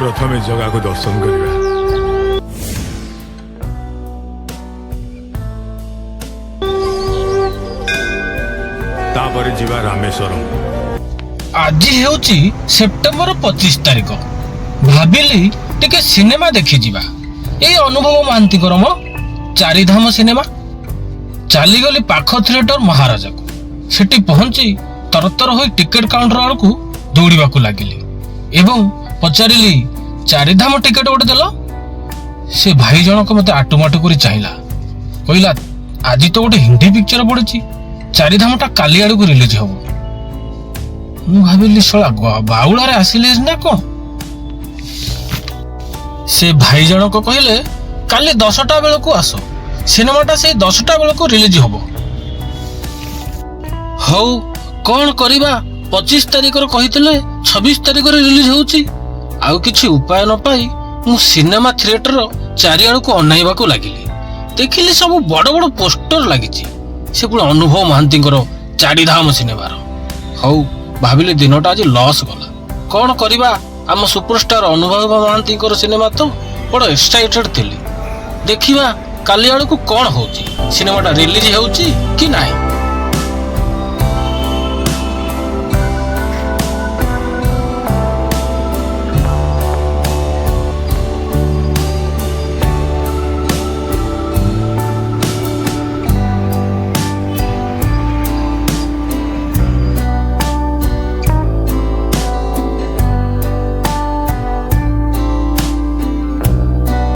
प्रथमे जगह को दर्शन करवा। तापर जीवा रामेश्वरम। आज हेउची सेप्टेम्बर 25 तारिख। भाबिली टिके सिनेमा देखि जीवा। ए अनुभव महांती करम चारिधाम सिनेमा। चली गली पाख थिएटर महाराजा को। सेठी पहुंची तरतर होई टिकेट काउंटर आड़ को दौड़वा को लगिली एवं पचारिली चारिधाम टिकेट गोटे देल। से भाई जनक मते आटुमाटु करी चाहिला। कहला आज तो गोटे हिंदी पिक्चर पड़ी चारिधामटा काली आड़ को रिलीज हबो। मु भाबिली शला बाउलारे आसिले ना कौन। से भाई जनक कहले काली 10टा बेल को आसो सिनेमाटा से 10टा बेल को रिलीज हबो। हौ कौन करिबा 25 तारिख रो कहितले 26 तारिख रे रिलीज होउची। आउ किछि उपाय न पाई मु सिनेमा थिएटर रो चारिआड़ को अनाइबा को लागिली। देखिली सब बड़ बड़ पोस्टर लागिची। से पुरा अनुभव महांती चारिधाम सिनेमा रो। हौ भाबिले दिनटा आज लॉस गला। कौन करिबा आम सुपरस्टार अनुभव महांती सिनेमा तो बड़ एक्साइटेड थिली। देखिबा काली आड़ को कौन होउची सिनेमाटा रिलीज होउची कि नाही।